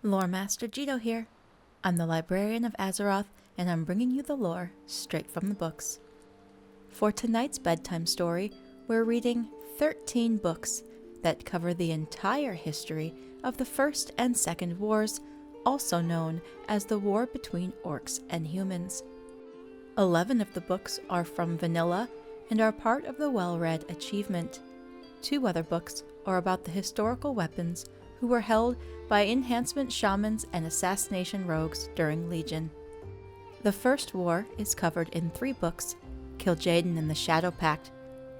Lore Master Jito here. I'm the Librarian of Azeroth, and I'm bringing you the lore straight from the books. For tonight's bedtime story, we're reading 13 books that cover the entire history of the First and Second Wars, also known as the War between Orcs and Humans. 11 of the books are from vanilla and are part of the well-read achievement. 2 other books are about the historical weapons who were held by enhancement shamans and assassination rogues during Legion. The First War is covered in 3 books: Kil'jaeden and the Shadow Pact,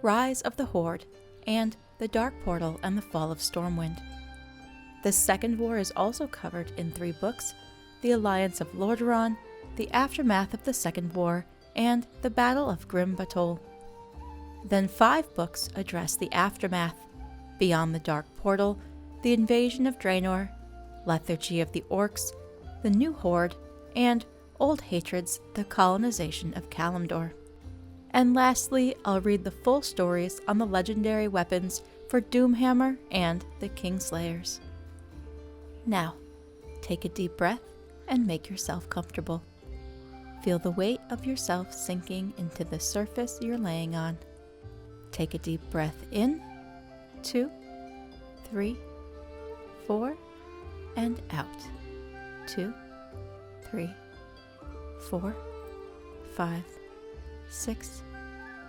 Rise of the Horde, and The Dark Portal and the Fall of Stormwind. The Second War is also covered in 3 books: The Alliance of Lordaeron, The Aftermath of the Second War, and The Battle of Grim Batol. Then 5 books address the Aftermath: Beyond the Dark Portal, The Invasion of Draenor, Lethargy of the Orcs, The New Horde, and Old Hatreds, The Colonization of Kalimdor. And lastly, I'll read the full stories on the legendary weapons for Doomhammer and the Kingslayers. Now, take a deep breath and make yourself comfortable. Feel the weight of yourself sinking into the surface you're laying on. Take a deep breath in, 2, 3, 4, and out. 2, 3, 4, 5, 6,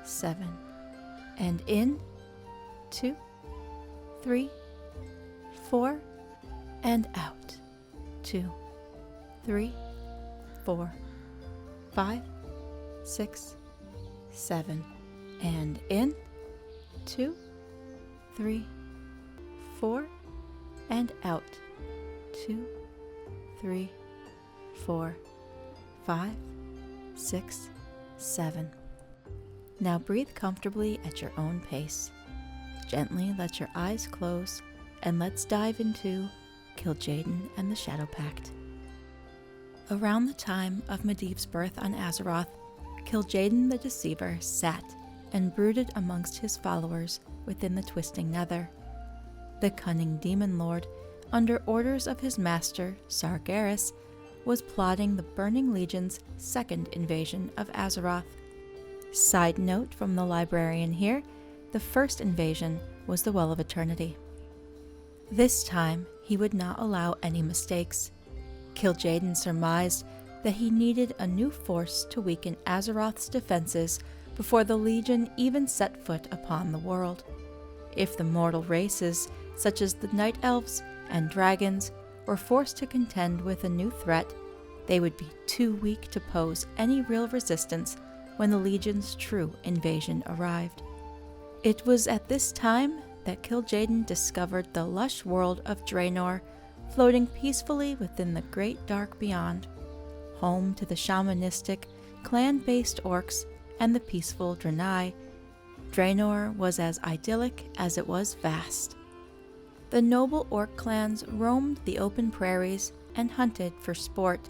7, and in, 2, 3, 4, and out. 2, 3, 4, 5, 6, 7, and in, 2, 3, 4, and out. 2, 3, 4, 5, 6, 7. Now breathe comfortably at your own pace. Gently let your eyes close, and let's dive into Kil'jaeden and the Shadow Pact. Around the time of Medivh's birth on Azeroth, Kil'jaeden the Deceiver sat and brooded amongst his followers within the Twisting Nether. The cunning demon lord, under orders of his master, Sargeras, was plotting the Burning Legion's second invasion of Azeroth. Side note from the librarian here, the first invasion was the Well of Eternity. This time, he would not allow any mistakes. Kil'jaeden surmised that he needed a new force to weaken Azeroth's defenses before the Legion even set foot upon the world. If the mortal races, such as the Night Elves and Dragons, were forced to contend with a new threat, they would be too weak to pose any real resistance when the Legion's true invasion arrived. It was at this time that Kil'jaeden discovered the lush world of Draenor, floating peacefully within the great dark beyond, home to the shamanistic, clan-based Orcs and the peaceful Draenei. Draenor was as idyllic as it was vast. The noble Orc clans roamed the open prairies and hunted for sport,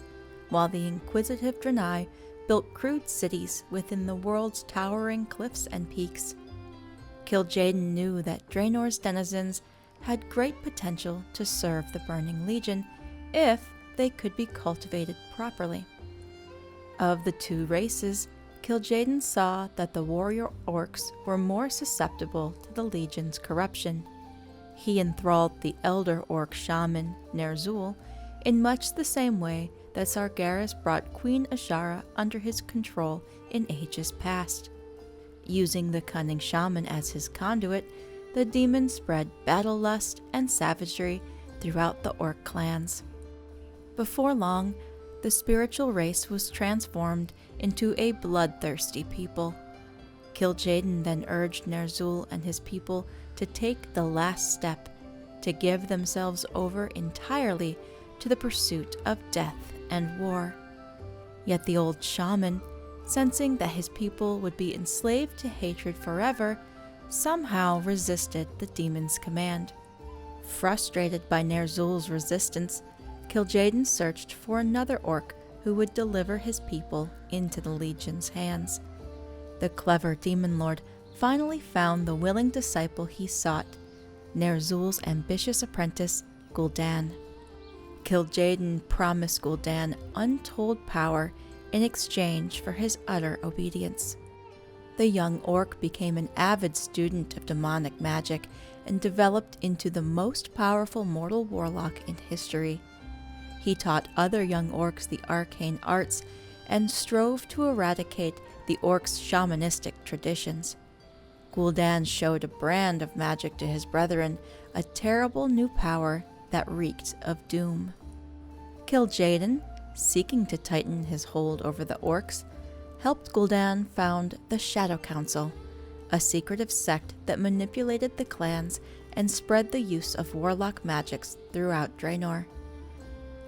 while the inquisitive Draenei built crude cities within the world's towering cliffs and peaks. Kil'jaeden knew that Draenor's denizens had great potential to serve the Burning Legion if they could be cultivated properly. Of the 2 races, Kil'jaeden saw that the warrior Orcs were more susceptible to the Legion's corruption. He enthralled the elder Orc shaman, Ner'zhul, in much the same way that Sargeras brought Queen Azshara under his control in ages past. Using the cunning shaman as his conduit, the demon spread battle lust and savagery throughout the Orc clans. Before long, the spiritual race was transformed into a bloodthirsty people. Kil'jaeden then urged Ner'zhul and his people to take the last step, to give themselves over entirely to the pursuit of death and war. Yet the old shaman, sensing that his people would be enslaved to hatred forever, somehow resisted the demon's command. Frustrated by Ner'zhul's resistance, Kil'jaeden searched for another Orc who would deliver his people into the Legion's hands. The clever demon lord finally found the willing disciple he sought, Ner'zhul's ambitious apprentice, Gul'dan. Kil'jaeden promised Gul'dan untold power in exchange for his utter obedience. The young orc became an avid student of demonic magic and developed into the most powerful mortal warlock in history. He taught other young orcs the arcane arts and strove to eradicate the orcs' shamanistic traditions. Gul'dan showed a brand of magic to his brethren, a terrible new power that reeked of doom. Kil'jaeden, seeking to tighten his hold over the orcs, helped Gul'dan found the Shadow Council, a secretive sect that manipulated the clans and spread the use of warlock magics throughout Draenor.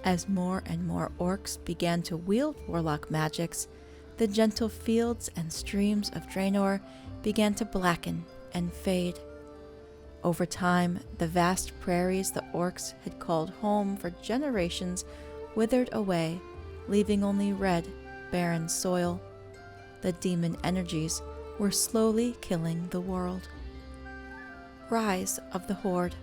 As more and more orcs began to wield warlock magics, the gentle fields and streams of Draenor began to blacken and fade. Over time, the vast prairies the orcs had called home for generations withered away, leaving only red, barren soil. The demon energies were slowly killing the world. Rise of the Horde.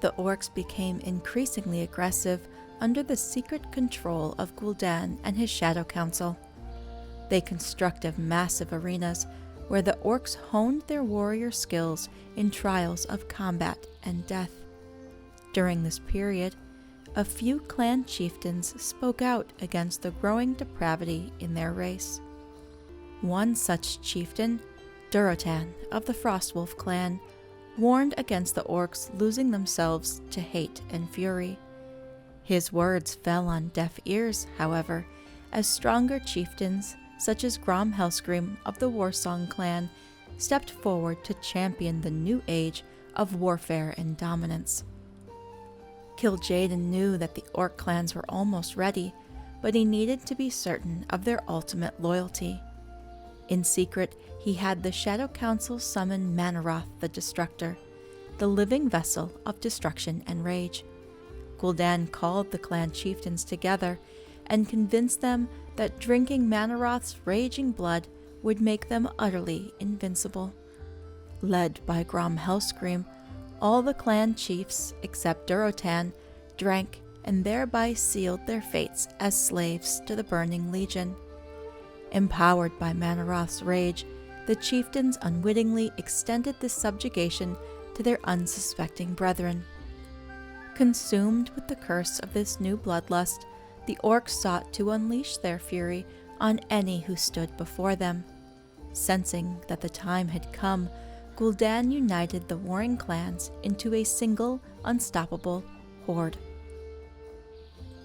The orcs became increasingly aggressive under the secret control of Gul'dan and his Shadow Council. They constructed massive arenas where the orcs honed their warrior skills in trials of combat and death. During this period, a few clan chieftains spoke out against the growing depravity in their race. One such chieftain, Durotan of the Frostwolf clan, warned against the orcs losing themselves to hate and fury. His words fell on deaf ears, however, as stronger chieftains, such as Grom Hellscream of the Warsong clan, stepped forward to champion the new age of warfare and dominance. Kil'jaeden knew that the orc clans were almost ready, but he needed to be certain of their ultimate loyalty. In secret, he had the Shadow Council summon Manaroth the Destructor, the living vessel of destruction and rage. Gul'dan called the clan chieftains together and convinced them that drinking Manaroth's raging blood would make them utterly invincible. Led by Grom Hellscream, all the clan chiefs, except Durotan, drank and thereby sealed their fates as slaves to the Burning Legion. Empowered by Manaroth's rage, the chieftains unwittingly extended this subjugation to their unsuspecting brethren. Consumed with the curse of this new bloodlust, the orcs sought to unleash their fury on any who stood before them. Sensing that the time had come, Gul'dan united the warring clans into a single, unstoppable horde.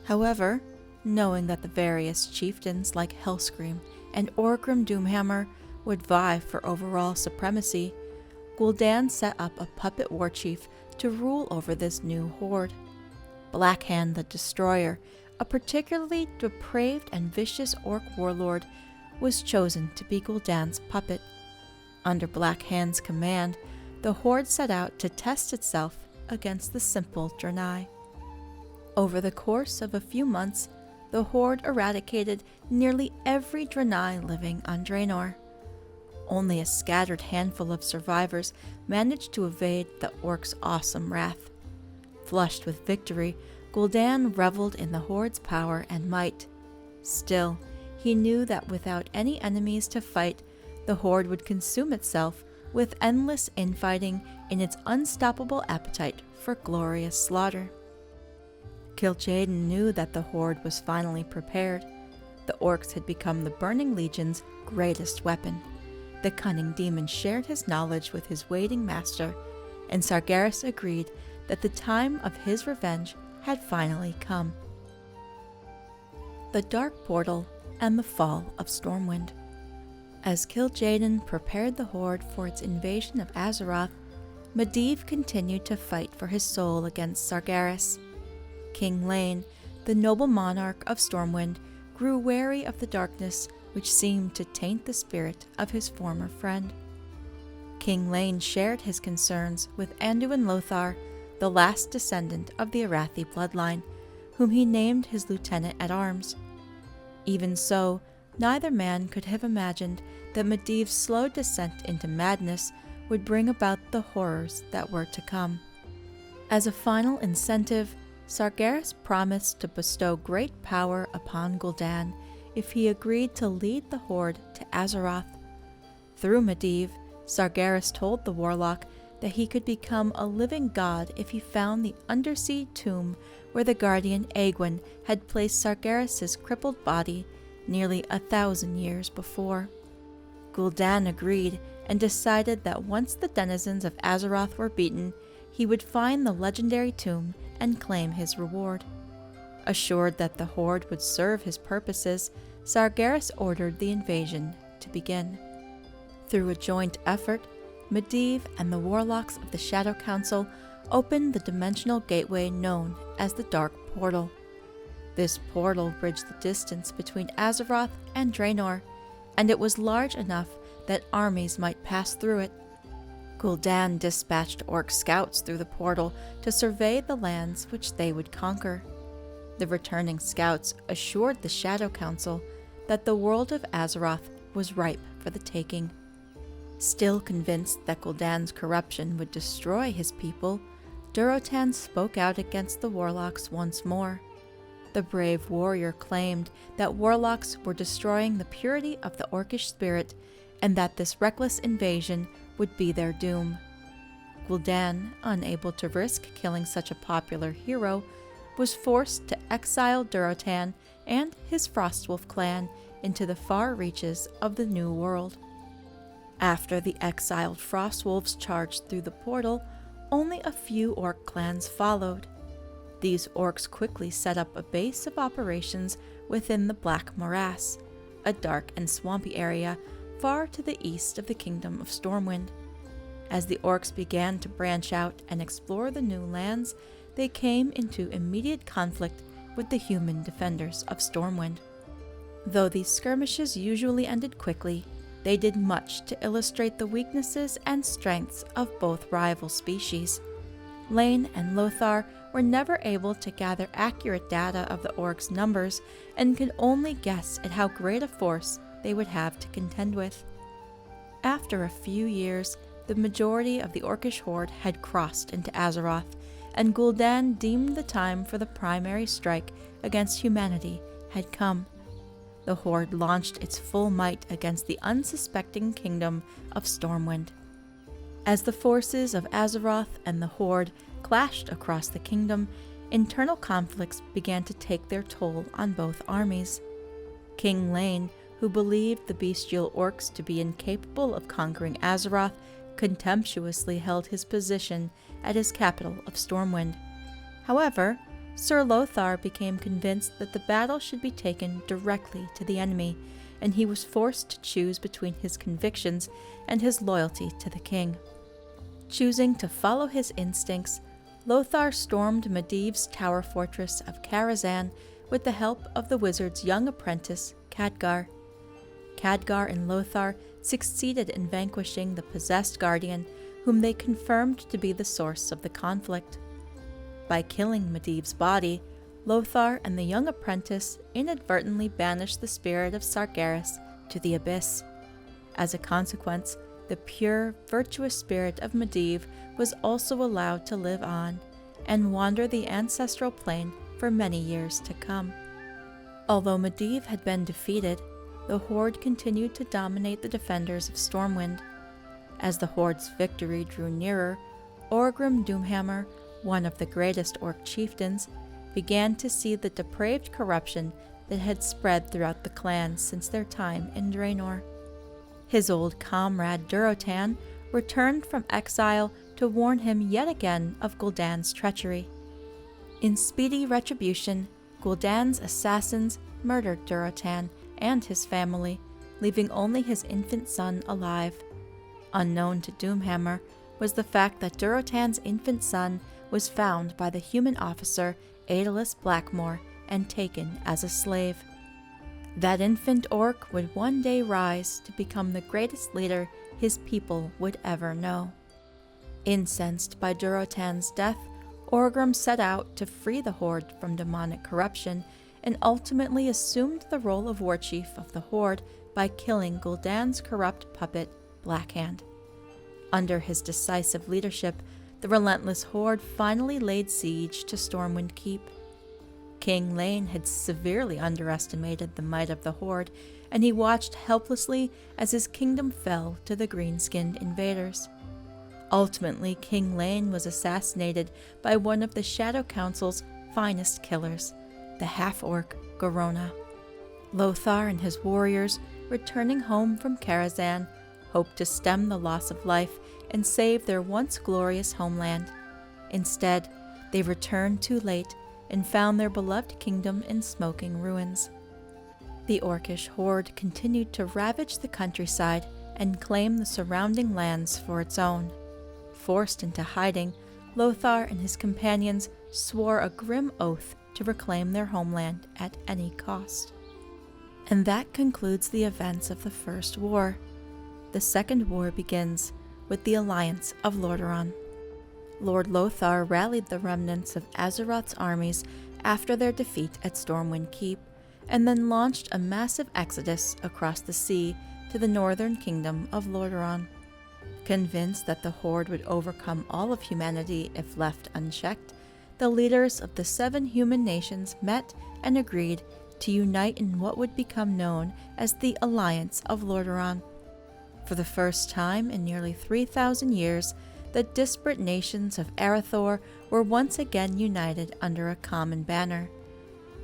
However, knowing that the various chieftains like Hellscream and Orgrim Doomhammer would vie for overall supremacy, Gul'dan set up a puppet war chief to rule over this new horde. Blackhand the Destroyer, a particularly depraved and vicious orc warlord, was chosen to be Gul'dan's puppet. Under Blackhand's command, the horde set out to test itself against the simple Draenei. Over the course of a few months, the horde eradicated nearly every Draenei living on Draenor. Only a scattered handful of survivors managed to evade the orcs' awesome wrath. Flushed with victory, Gul'dan reveled in the horde's power and might. Still, he knew that without any enemies to fight, the horde would consume itself with endless infighting in its unstoppable appetite for glorious slaughter. Kil'jaeden knew that the horde was finally prepared. The orcs had become the Burning Legion's greatest weapon. The cunning demon shared his knowledge with his waiting master, and Sargeras agreed that the time of his revenge had finally come. The Dark Portal and the Fall of Stormwind. As Kil'jaeden prepared the horde for its invasion of Azeroth, Medivh continued to fight for his soul against Sargeras. Kingslayers, the noble monarch of Stormwind, grew wary of the darkness which seemed to taint the spirit of his former friend. Kingslayers shared his concerns with Anduin Lothar, the last descendant of the Arathi bloodline, whom he named his lieutenant-at-arms. Even so, neither man could have imagined that Medivh's slow descent into madness would bring about the horrors that were to come. As a final incentive, Sargeras promised to bestow great power upon Gul'dan if he agreed to lead the Horde to Azeroth. Through Medivh, Sargeras told the warlock that he could become a living god if he found the undersea tomb where the guardian Aegwynn had placed Sargeras' crippled body nearly 1,000 years before. Gul'dan agreed and decided that once the denizens of Azeroth were beaten, he would find the legendary tomb and claim his reward. Assured that the Horde would serve his purposes, Sargeras ordered the invasion to begin. Through a joint effort, Medivh and the warlocks of the Shadow Council opened the dimensional gateway known as the Dark Portal. This portal bridged the distance between Azeroth and Draenor, and it was large enough that armies might pass through it. Gul'dan dispatched Orc scouts through the portal to survey the lands which they would conquer. The returning scouts assured the Shadow Council that the world of Azeroth was ripe for the taking. Still convinced that Gul'dan's corruption would destroy his people, Durotan spoke out against the warlocks once more. The brave warrior claimed that warlocks were destroying the purity of the Orcish spirit and that this reckless invasion would be their doom. Gul'dan, unable to risk killing such a popular hero, was forced to exile Durotan and his Frostwolf clan into the far reaches of the New World. After the exiled Frostwolves charged through the portal, only a few Orc clans followed. These Orcs quickly set up a base of operations within the Black Morass, a dark and swampy area far to the east of the Kingdom of Stormwind. As the Orcs began to branch out and explore the new lands, they came into immediate conflict with the human defenders of Stormwind. Though these skirmishes usually ended quickly, they did much to illustrate the weaknesses and strengths of both rival species. Lane and Lothar were never able to gather accurate data of the Orcs' numbers and could only guess at how great a force they would have to contend with. After a few years, the majority of the Orcish Horde had crossed into Azeroth, and Gul'dan deemed the time for the primary strike against humanity had come. The Horde launched its full might against the unsuspecting kingdom of Stormwind. As the forces of Azeroth and the Horde clashed across the kingdom, internal conflicts began to take their toll on both armies. King Lane, who believed the bestial Orcs to be incapable of conquering Azeroth, contemptuously held his position at his capital of Stormwind. However, Sir Lothar became convinced that the battle should be taken directly to the enemy, and he was forced to choose between his convictions and his loyalty to the king. Choosing to follow his instincts, Lothar stormed Medivh's tower fortress of Karazhan with the help of the wizard's young apprentice, Khadgar. Khadgar and Lothar succeeded in vanquishing the possessed guardian, whom they confirmed to be the source of the conflict. By killing Medivh's body, Lothar and the young apprentice inadvertently banished the spirit of Sargeras to the abyss. As a consequence, the pure, virtuous spirit of Medivh was also allowed to live on and wander the ancestral plane for many years to come. Although Medivh had been defeated, the Horde continued to dominate the defenders of Stormwind. As the Horde's victory drew nearer, Orgrim Doomhammer, one of the greatest Orc chieftains, began to see the depraved corruption that had spread throughout the clans since their time in Draenor. His old comrade Durotan returned from exile to warn him yet again of Gul'dan's treachery. In speedy retribution, Gul'dan's assassins murdered Durotan and his family, leaving only his infant son alive. Unknown to Doomhammer was the fact that Durotan's infant son was found by the human officer Aedelas Blackmore and taken as a slave. That infant Orc would one day rise to become the greatest leader his people would ever know. Incensed by Durotan's death, Orgrim set out to free the Horde from demonic corruption and ultimately assumed the role of war chief of the Horde by killing Gul'dan's corrupt puppet, Blackhand. Under his decisive leadership, the relentless Horde finally laid siege to Stormwind Keep. Kil'jaeden had severely underestimated the might of the Horde, and he watched helplessly as his kingdom fell to the green-skinned invaders. Ultimately, Kil'jaeden was assassinated by one of the Shadow Council's finest killers, the half-orc Garona. Lothar and his warriors, returning home from Karazhan, hoped to stem the loss of life and save their once glorious homeland. Instead, they returned too late and found their beloved kingdom in smoking ruins. The Orcish horde continued to ravage the countryside and claim the surrounding lands for its own. Forced into hiding, Lothar and his companions swore a grim oath to reclaim their homeland at any cost. And that concludes the events of the First War. The Second War begins with the Alliance of Lordaeron. Lord Lothar rallied the remnants of Azeroth's armies after their defeat at Stormwind Keep, and then launched a massive exodus across the sea to the northern kingdom of Lordaeron. Convinced that the Horde would overcome all of humanity if left unchecked, the leaders of the 7 human nations met and agreed to unite in what would become known as the Alliance of Lordaeron. For the first time in nearly 3,000 years, the disparate nations of Arathor were once again united under a common banner.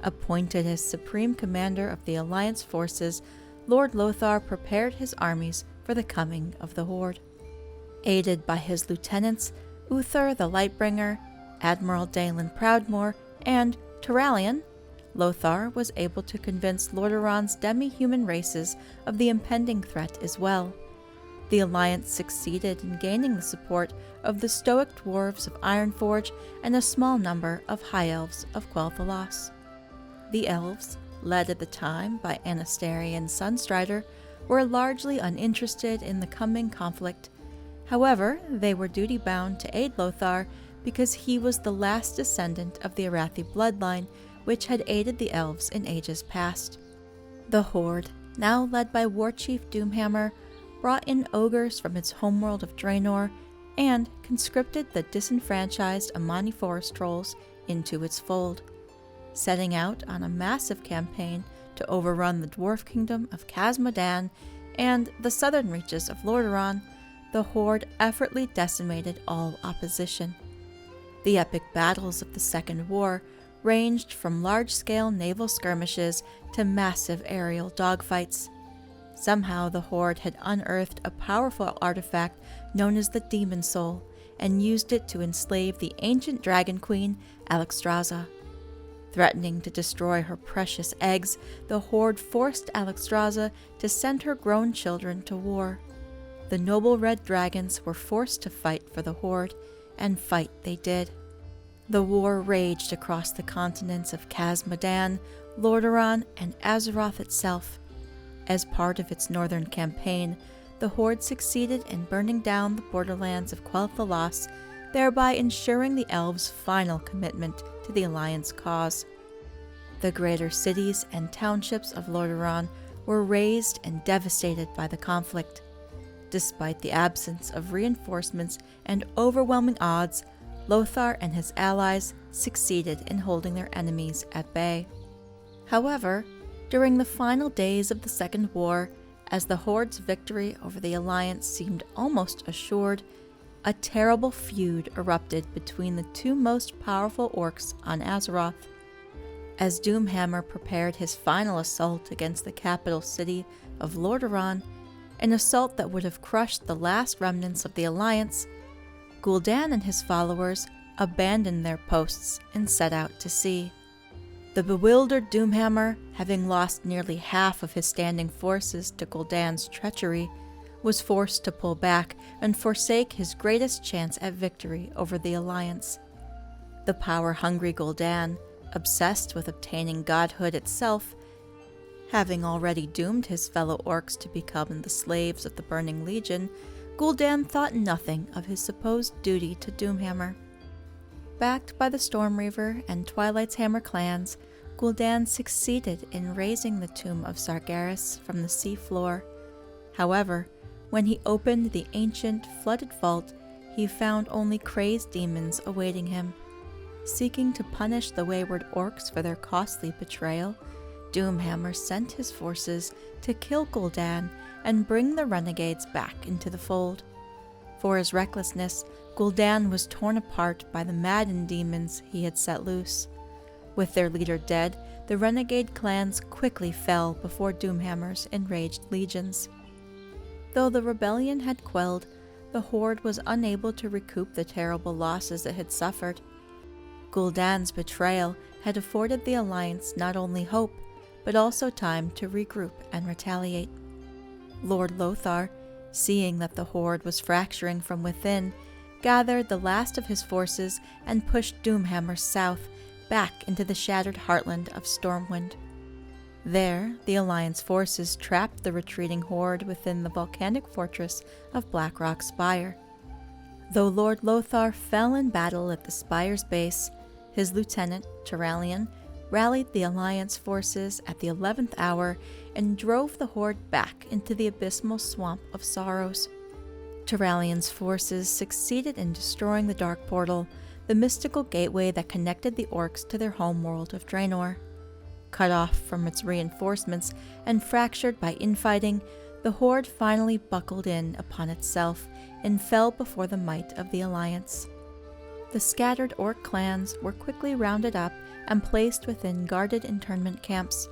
Appointed as supreme commander of the Alliance forces, Lord Lothar prepared his armies for the coming of the Horde. Aided by his lieutenants, Uther the Lightbringer, Admiral Dalen Proudmoore, and Turalyon, Lothar was able to convince Lordaeron's demi-human races of the impending threat as well. The Alliance succeeded in gaining the support of the stoic dwarves of Ironforge and a small number of High Elves of Quel'Thalas. The Elves, led at the time by Anastarian Sunstrider, were largely uninterested in the coming conflict. However, they were duty-bound to aid Lothar because he was the last descendant of the Arathi bloodline, which had aided the Elves in ages past. The Horde, now led by Warchief Doomhammer, brought in ogres from its homeworld of Draenor and conscripted the disenfranchised Amani Forest Trolls into its fold. Setting out on a massive campaign to overrun the dwarf kingdom of Khaz-Modan and the southern reaches of Lordaeron, the Horde effortlessly decimated all opposition. The epic battles of the Second War ranged from large-scale naval skirmishes to massive aerial dogfights. Somehow the Horde had unearthed a powerful artifact known as the Demon Soul and used it to enslave the ancient dragon queen, Alexstrasza. Threatening to destroy her precious eggs, the Horde forced Alexstrasza to send her grown children to war. The noble red dragons were forced to fight for the Horde, and fight they did. The war raged across the continents of Khaz-Modan, Lordaeron, and Azeroth itself. As part of its northern campaign, the Horde succeeded in burning down the borderlands of Quel'Thalas, thereby ensuring the Elves' final commitment to the Alliance cause. The greater cities and townships of Lordaeron were razed and devastated by the conflict. Despite the absence of reinforcements and overwhelming odds, Lothar and his allies succeeded in holding their enemies at bay. However, during the final days of the Second War, as the Horde's victory over the Alliance seemed almost assured, a terrible feud erupted between the 2 most powerful orcs on Azeroth. As Doomhammer prepared his final assault against the capital city of Lordaeron, an assault that would have crushed the last remnants of the Alliance, Gul'dan and his followers abandoned their posts and set out to sea. The bewildered Doomhammer, having lost nearly half of his standing forces to Gul'dan's treachery, was forced to pull back and forsake his greatest chance at victory over the Alliance. The power-hungry Gul'dan, obsessed with obtaining godhood itself, having already doomed his fellow orcs to become the slaves of the Burning Legion, Gul'dan thought nothing of his supposed duty to Doomhammer. Backed by the Stormreaver and Twilight's Hammer clans, Gul'dan succeeded in raising the tomb of Sargeras from the sea floor. However, when he opened the ancient, flooded vault, he found only crazed demons awaiting him. Seeking to punish the wayward Orcs for their costly betrayal, Doomhammer sent his forces to kill Gul'dan and bring the renegades back into the fold. For his recklessness, Gul'dan was torn apart by the maddened demons he had set loose. With their leader dead, the renegade clans quickly fell before Doomhammer's enraged legions. Though the rebellion had quelled, the Horde was unable to recoup the terrible losses it had suffered. Gul'dan's betrayal had afforded the Alliance not only hope, but also time to regroup and retaliate. Lord Lothar, seeing that the Horde was fracturing from within, gathered the last of his forces and pushed Doomhammer south, back into the shattered heartland of Stormwind. There, the Alliance forces trapped the retreating Horde within the volcanic fortress of Blackrock Spire. Though Lord Lothar fell in battle at the spire's base, his lieutenant, Turalyon, rallied the Alliance forces at the 11th hour and drove the Horde back into the abysmal swamp of sorrows. Turalyon's forces succeeded in destroying the Dark Portal, the mystical gateway that connected the Orcs to their homeworld of Draenor. Cut off from its reinforcements and fractured by infighting, the Horde finally buckled in upon itself and fell before the might of the Alliance. The scattered Orc clans were quickly rounded up and placed within guarded internment camps.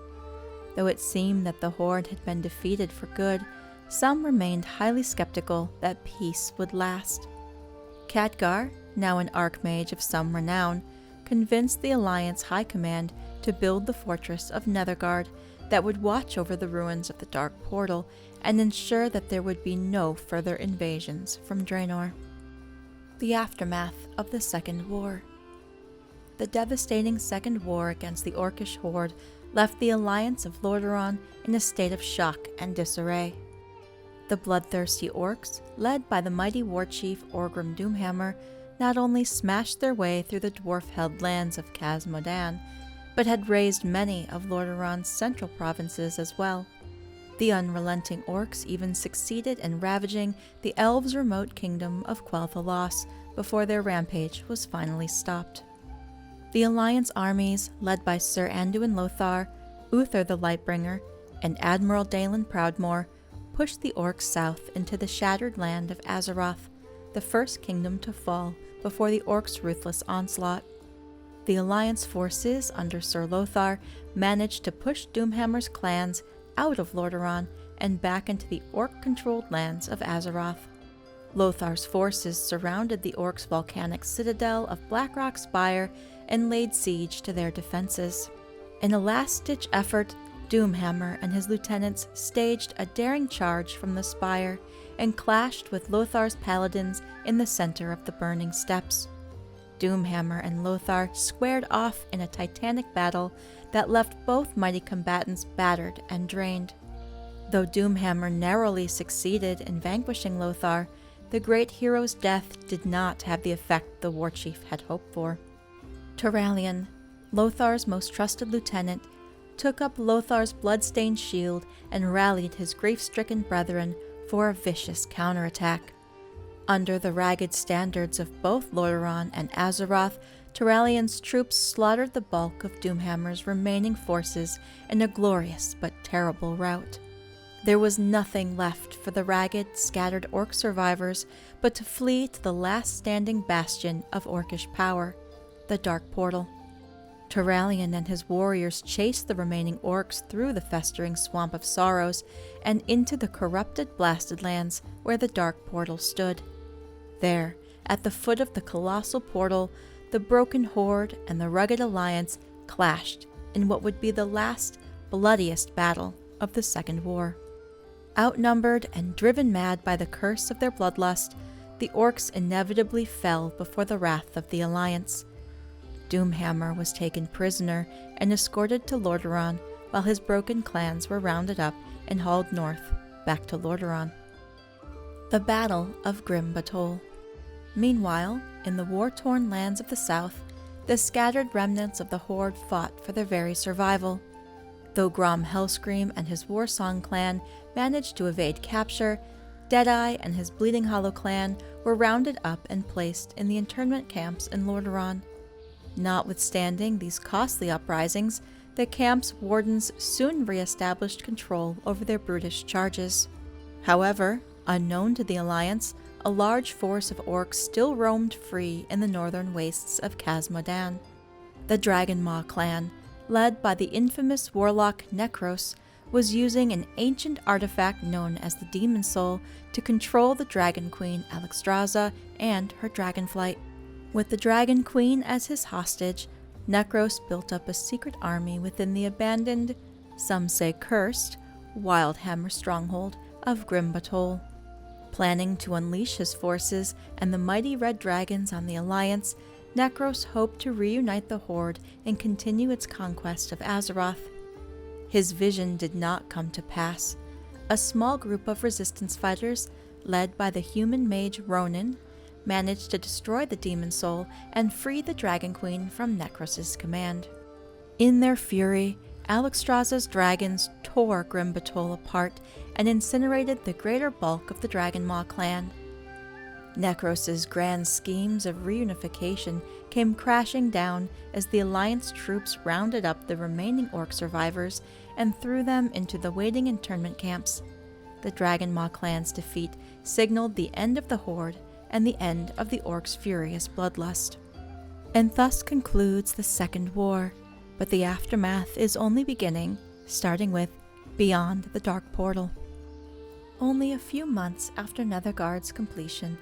Though it seemed that the Horde had been defeated for good, some remained highly skeptical that peace would last. Khadgar, now an archmage of some renown, convinced the Alliance High Command to build the fortress of Nethergard that would watch over the ruins of the Dark Portal and ensure that there would be no further invasions from Draenor. The aftermath of the Second War. The devastating Second War against the Orcish Horde left the Alliance of Lordaeron in a state of shock and disarray. The bloodthirsty Orcs, led by the mighty war chief Orgrim Doomhammer, not only smashed their way through the dwarf-held lands of Khaz Modan, but had razed many of Lordaeron's central provinces as well. The unrelenting Orcs even succeeded in ravaging the elves' remote kingdom of Quel'Thalas before their rampage was finally stopped. The Alliance armies, led by Sir Anduin Lothar, Uther the Lightbringer, and Admiral Dalen Proudmoore, pushed the Orcs south into the shattered land of Azeroth, the first kingdom to fall before the Orcs' ruthless onslaught. The Alliance forces under Sir Lothar managed to push Doomhammer's clans out of Lordaeron and back into the Orc-controlled lands of Azeroth. Lothar's forces surrounded the Orcs' volcanic citadel of Blackrock Spire and laid siege to their defenses. In a last-ditch effort, Doomhammer and his lieutenants staged a daring charge from the spire and clashed with Lothar's paladins in the center of the burning steppes. Doomhammer and Lothar squared off in a titanic battle that left both mighty combatants battered and drained. Though Doomhammer narrowly succeeded in vanquishing Lothar, the great hero's death did not have the effect the warchief had hoped for. Turalyon, Lothar's most trusted lieutenant, took up Lothar's blood-stained shield and rallied his grief-stricken brethren for a vicious counterattack. Under the ragged standards of both Lordaeron and Azeroth, Turalyon's troops slaughtered the bulk of Doomhammer's remaining forces in a glorious but terrible rout. There was nothing left for the ragged, scattered Orc survivors but to flee to the last standing bastion of Orcish power, the Dark Portal. Turalyon and his warriors chased the remaining Orcs through the festering swamp of sorrows and into the corrupted blasted lands where the Dark Portal stood. There, at the foot of the colossal portal, the broken Horde and the rugged Alliance clashed in what would be the last, bloodiest battle of the Second War. Outnumbered and driven mad by the curse of their bloodlust, the Orcs inevitably fell before the wrath of the Alliance. Doomhammer was taken prisoner and escorted to Lordaeron, while his broken clans were rounded up and hauled north, back to Lordaeron. The Battle of Grim Batol. Meanwhile, in the war-torn lands of the south, the scattered remnants of the Horde fought for their very survival. Though Grom Hellscream and his Warsong clan managed to evade capture, Deadeye and his Bleeding Hollow clan were rounded up and placed in the internment camps in Lordaeron. Notwithstanding these costly uprisings, the camp's wardens soon re-established control over their brutish charges. However, unknown to the Alliance, a large force of orcs still roamed free in the northern wastes of Kil'jaeden. The Dragon Maw clan, led by the infamous warlock Nekros, was using an ancient artifact known as the Demon Soul to control the Dragon Queen Alexstrasza and her dragonflight. With the Dragon Queen as his hostage, Nekros built up a secret army within the abandoned, some say cursed, Wildhammer stronghold of Grim Batol. Planning to unleash his forces and the mighty red dragons on the Alliance, Nekros hoped to reunite the Horde and continue its conquest of Azeroth. His vision did not come to pass. A small group of resistance fighters, led by the human mage Ronin, managed to destroy the Demon Soul and free the Dragon Queen from Nekros' command. In their fury, Alexstrasza's dragons tore Grim Batol apart and incinerated the greater bulk of the Dragon Maw clan. Nekros' grand schemes of reunification came crashing down as the Alliance troops rounded up the remaining orc survivors and threw them into the waiting internment camps. The Dragon Maw clan's defeat signaled the end of the Horde and the end of the orcs' furious bloodlust. And thus concludes the Second War, but the aftermath is only beginning, starting with Beyond the Dark Portal. Only a few months after Nethergard's completion,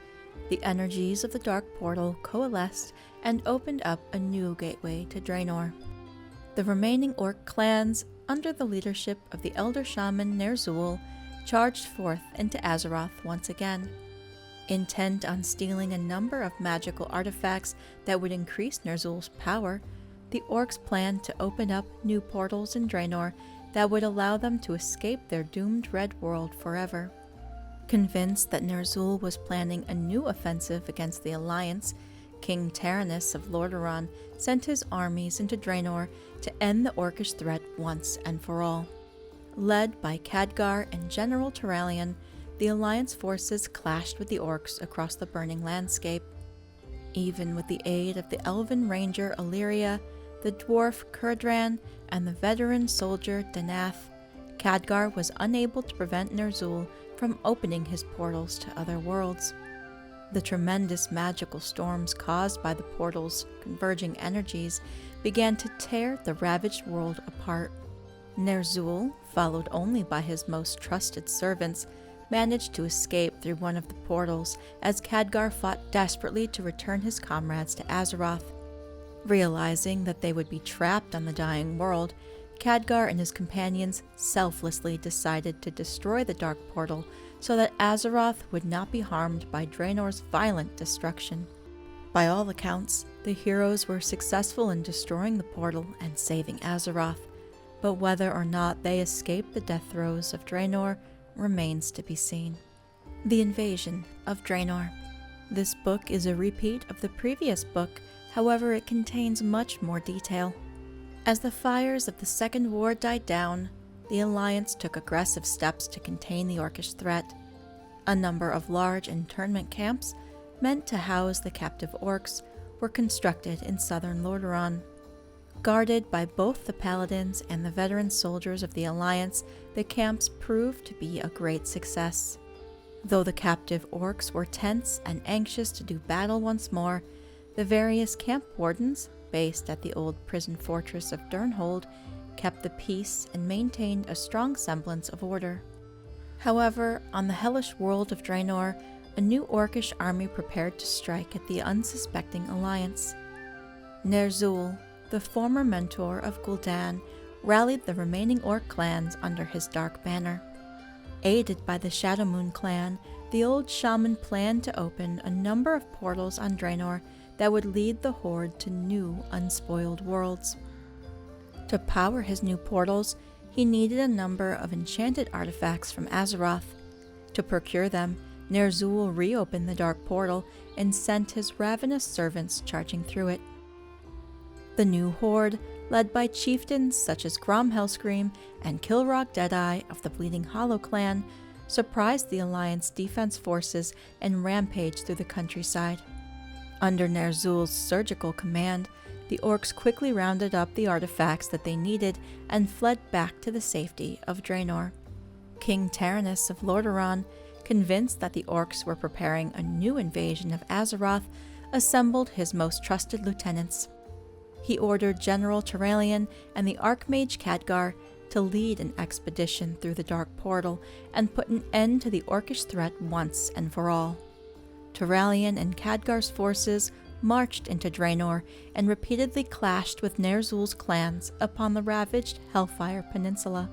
the energies of the Dark Portal coalesced and opened up a new gateway to Draenor. The remaining orc clans, under the leadership of the elder shaman Ner'zhul, charged forth into Azeroth once again. Intent on stealing a number of magical artifacts that would increase Ner'zhul's power, the orcs planned to open up new portals in Draenor that would allow them to escape their doomed red world forever. Convinced that Ner'zhul was planning a new offensive against the Alliance, King Taranis of Lordaeron sent his armies into Draenor to end the orcish threat once and for all. Led by Khadgar and General Turalyon, the Alliance forces clashed with the orcs across the burning landscape. Even with the aid of the elven ranger Illyria, the dwarf Kuradran, and the veteran soldier Danath, Khadgar was unable to prevent Ner'zhul from opening his portals to other worlds. The tremendous magical storms caused by the portal's converging energies began to tear the ravaged world apart. Ner'zhul, followed only by his most trusted servants, managed to escape through one of the portals as Khadgar fought desperately to return his comrades to Azeroth. Realizing that they would be trapped on the dying world, Khadgar and his companions selflessly decided to destroy the Dark Portal so that Azeroth would not be harmed by Draenor's violent destruction. By all accounts, the heroes were successful in destroying the portal and saving Azeroth, but whether or not they escaped the death throes of Draenor remains to be seen. The Invasion of Draenor. This book is a repeat of the previous book, however it contains much more detail. As the fires of the Second War died down, the Alliance took aggressive steps to contain the orcish threat. A number of large internment camps, meant to house the captive orcs, were constructed in southern Lordaeron. Guarded by both the paladins and the veteran soldiers of the Alliance, the camps proved to be a great success. Though the captive orcs were tense and anxious to do battle once more, the various camp wardens, based at the old prison fortress of Durnhold, kept the peace and maintained a strong semblance of order. However, on the hellish world of Draenor, a new orcish army prepared to strike at the unsuspecting Alliance. Ner'zhul, the former mentor of Gul'dan, rallied the remaining orc clans under his dark banner. Aided by the Shadowmoon clan, the old shaman planned to open a number of portals on Draenor that would lead the Horde to new, unspoiled worlds. To power his new portals, he needed a number of enchanted artifacts from Azeroth. To procure them, Ner'zhul reopened the Dark Portal and sent his ravenous servants charging through it. The new Horde, led by chieftains such as Grom Hellscream and Kil'jaeden Deadeye of the Bleeding Hollow clan, surprised the Alliance defense forces and rampaged through the countryside. Under Ner'zhul's surgical command, the Orcs quickly rounded up the artifacts that they needed and fled back to the safety of Draenor. King Taranis of Lordaeron, convinced that the Orcs were preparing a new invasion of Azeroth, assembled his most trusted lieutenants. He ordered General Turalyon and the Archmage Khadgar to lead an expedition through the Dark Portal and put an end to the Orcish threat once and for all. Turalyon and Khadgar's forces marched into Draenor and repeatedly clashed with Ner'zhul's clans upon the ravaged Hellfire Peninsula.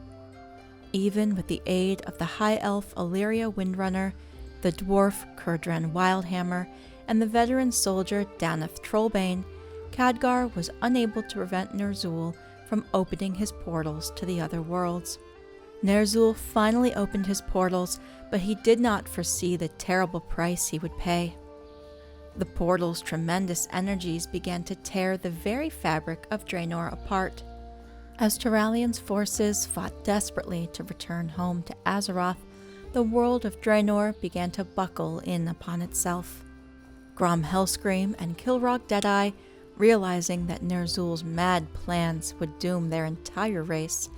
Even with the aid of the High Elf Illyria Windrunner, the Dwarf Kurdran Wildhammer, and the veteran soldier Danath Trollbane, Khadgar was unable to prevent Ner'zhul from opening his portals to the other worlds. Ner'zhul finally opened his portals, but he did not foresee the terrible price he would pay. The portal's tremendous energies began to tear the very fabric of Draenor apart. As Turalyon's forces fought desperately to return home to Azeroth, the world of Draenor began to buckle in upon itself. Grom Hellscream and Kil'jaeden Deadeye, realizing that Ner'zhul's mad plans would doom their entire race,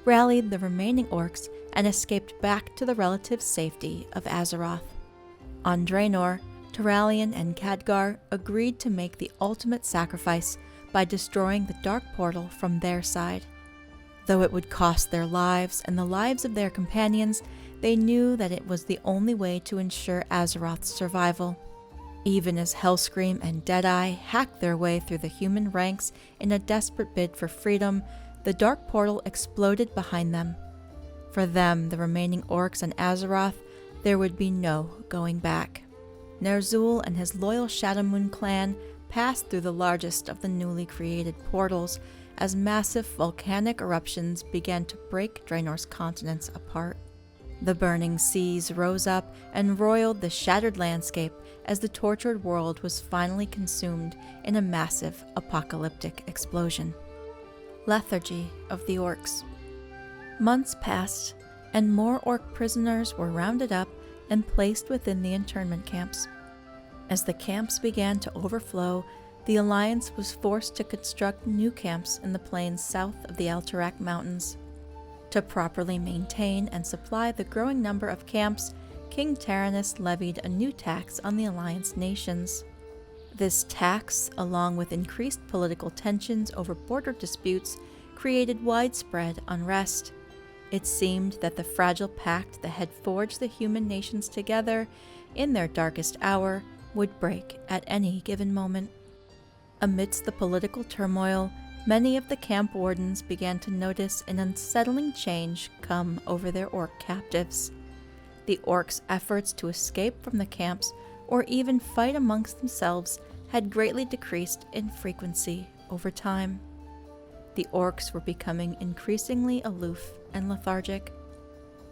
rallied the remaining Orcs and escaped back to the relative safety of Azeroth. On Draenor, Turalyon and Khadgar agreed to make the ultimate sacrifice by destroying the Dark Portal from their side. Though it would cost their lives and the lives of their companions, they knew that it was the only way to ensure Azeroth's survival. Even as Hellscream and Deadeye hacked their way through the human ranks in a desperate bid for freedom, the Dark Portal exploded behind them. For them, the remaining Orcs on Azeroth, there would be no going back. Ner'zhul and his loyal Shadowmoon clan passed through the largest of the newly created portals as massive volcanic eruptions began to break Draenor's continents apart. The burning seas rose up and roiled the shattered landscape as the tortured world was finally consumed in a massive apocalyptic explosion. Lethargy of the Orcs. Months passed, and more Orc prisoners were rounded up and placed within the internment camps. As the camps began to overflow, the Alliance was forced to construct new camps in the plains south of the Alterac Mountains. To properly maintain and supply the growing number of camps, King Taranis levied a new tax on the Alliance nations. This tax, along with increased political tensions over border disputes, created widespread unrest. It seemed that the fragile pact that had forged the human nations together in their darkest hour would break at any given moment. Amidst the political turmoil, many of the camp wardens began to notice an unsettling change come over their Orc captives. The Orcs' efforts to escape from the camps or even fight amongst themselves had greatly decreased in frequency over time. The Orcs were becoming increasingly aloof and lethargic.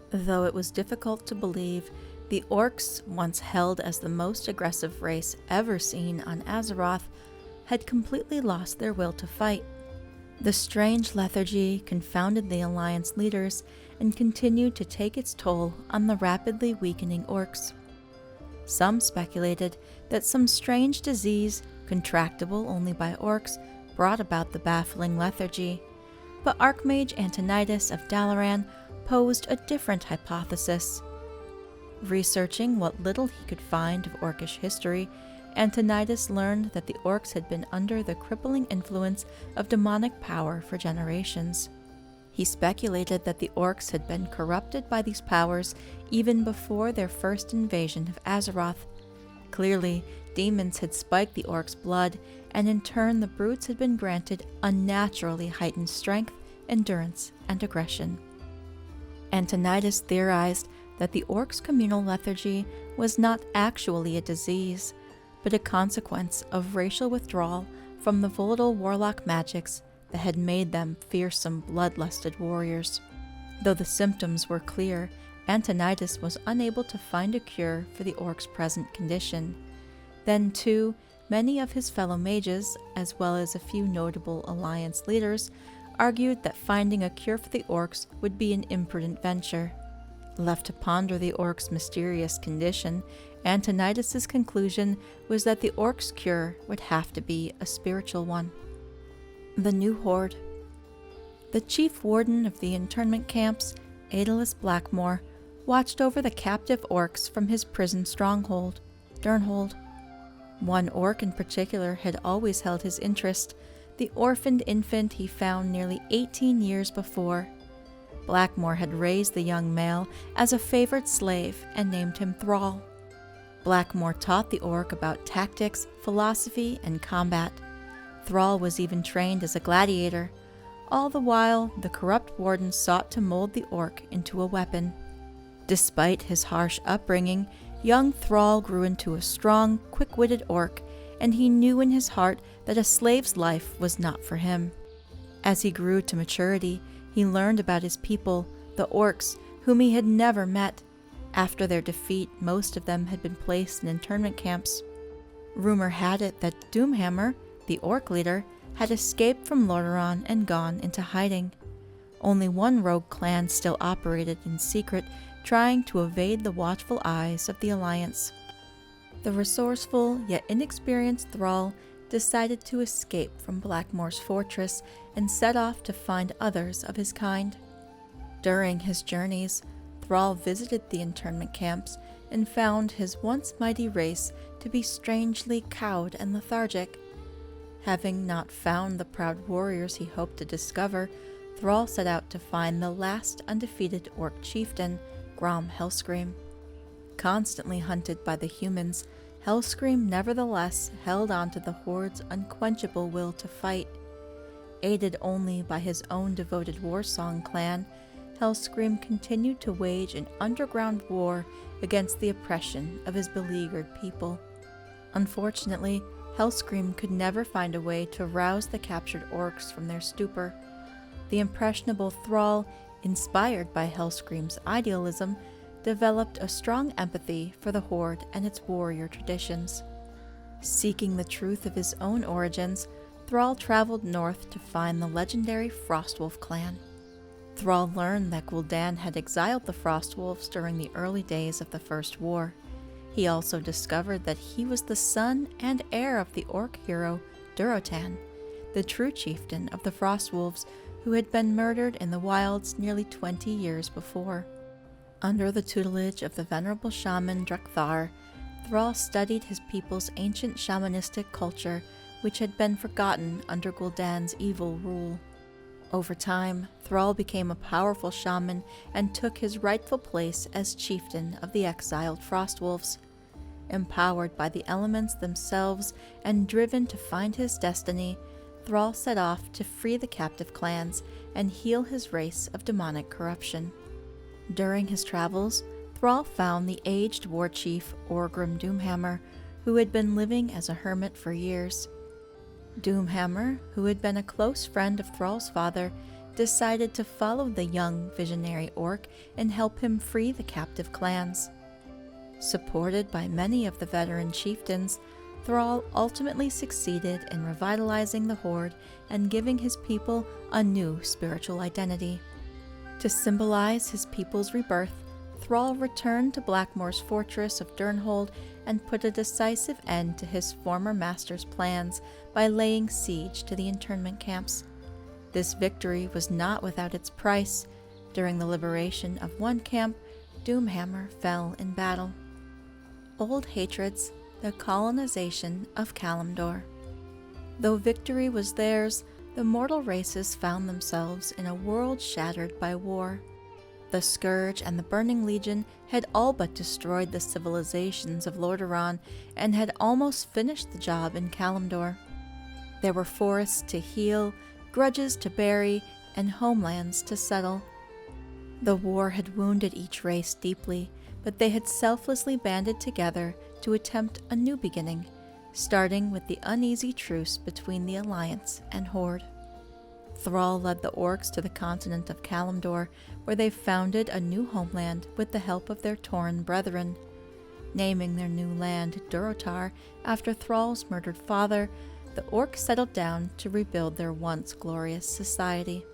Though it was difficult to believe, the Orcs, once held as the most aggressive race ever seen on Azeroth, had completely lost their will to fight. The strange lethargy confounded the Alliance leaders and continued to take its toll on the rapidly weakening Orcs. Some speculated that some strange disease, contractable only by Orcs, brought about the baffling lethargy, but Archmage Antonidas of Dalaran posed a different hypothesis. Researching what little he could find of Orcish history, Antonidas learned that the Orcs had been under the crippling influence of demonic power for generations. He speculated that the Orcs had been corrupted by these powers even before their first invasion of Azeroth. Clearly, demons had spiked the Orcs' blood, and in turn the brutes had been granted unnaturally heightened strength, endurance, and aggression. Antonidas theorized that the Orcs' communal lethargy was not actually a disease, but a consequence of racial withdrawal from the volatile warlock magics that had made them fearsome, bloodlusted warriors. Though the symptoms were clear, Antonidas was unable to find a cure for the Orcs' present condition. Then, too, many of his fellow mages, as well as a few notable Alliance leaders, argued that finding a cure for the Orcs would be an imprudent venture. Left to ponder the Orcs' mysterious condition, Antonidas' conclusion was that the Orcs' cure would have to be a spiritual one. The New Horde. The chief warden of the internment camps, Aedelas Blackmore, watched over the captive Orcs from his prison stronghold, Durnhold. One Orc in particular had always held his interest, the orphaned infant he found nearly 18 years before. Blackmore had raised the young male as a favored slave and named him Thrall. Blackmore taught the Orc about tactics, philosophy, and combat. Thrall was even trained as a gladiator. All the while, the corrupt warden sought to mold the Orc into a weapon. Despite his harsh upbringing, young Thrall grew into a strong, quick-witted Orc, and he knew in his heart that a slave's life was not for him. As he grew to maturity, he learned about his people, the Orcs, whom he had never met. After their defeat, most of them had been placed in internment camps. Rumor had it that Doomhammer, the Orc leader, had escaped from Lordaeron and gone into hiding. Only one rogue clan still operated in secret, trying to evade the watchful eyes of the Alliance. The resourceful yet inexperienced Thrall decided to escape from Blackmore's fortress and set off to find others of his kind. During his journeys, Thrall visited the internment camps and found his once mighty race to be strangely cowed and lethargic. Having not found the proud warriors he hoped to discover, Thrall set out to find the last undefeated Orc chieftain, Grom Hellscream. Constantly hunted by the humans, Hellscream nevertheless held on to the Horde's unquenchable will to fight. Aided only by his own devoted warsong clan, Hellscream continued to wage an underground war against the oppression of his beleaguered people. Unfortunately, Hellscream could never find a way to rouse the captured Orcs from their stupor. The impressionable Thrall, inspired by Hellscream's idealism, developed a strong empathy for the Horde and its warrior traditions. Seeking the truth of his own origins, Thrall traveled north to find the legendary Frostwolf clan. Thrall learned that Gul'dan had exiled the Frostwolves during the early days of the First War. He also discovered that he was the son and heir of the Orc hero Durotan, the true chieftain of the Frostwolves, who had been murdered in the wilds nearly 20 years before. Under the tutelage of the venerable shaman Drekthar, Thrall studied his people's ancient shamanistic culture, which had been forgotten under Gul'dan's evil rule. Over time, Thrall became a powerful shaman and took his rightful place as chieftain of the exiled Frostwolves. Empowered by the elements themselves and driven to find his destiny, Thrall set off to free the captive clans and heal his race of demonic corruption. During his travels, Thrall found the aged war chief Orgrim Doomhammer, who had been living as a hermit for years. Doomhammer, who had been a close friend of Thrall's father, decided to follow the young visionary Orc and help him free the captive clans. Supported by many of the veteran chieftains, Thrall ultimately succeeded in revitalizing the Horde and giving his people a new spiritual identity. To symbolize his people's rebirth, Thrall returned to Blackmore's fortress of Durnhold and put a decisive end to his former master's plans by laying siege to the internment camps. This victory was not without its price. During the liberation of one camp, Doomhammer fell in battle. Old hatreds, the colonization of Kalimdor. Though victory was theirs, the mortal races found themselves in a world shattered by war. The Scourge and the Burning Legion had all but destroyed the civilizations of Lordaeron and had almost finished the job in Kalimdor. There were forests to heal, grudges to bury, and homelands to settle. The war had wounded each race deeply, but they had selflessly banded together to attempt a new beginning, starting with the uneasy truce between the Alliance and Horde. Thrall led the Orcs to the continent of Kalimdor, where they founded a new homeland with the help of their Tauren brethren. Naming their new land Durotar after Thrall's murdered father, the Orcs settled down to rebuild their once glorious society.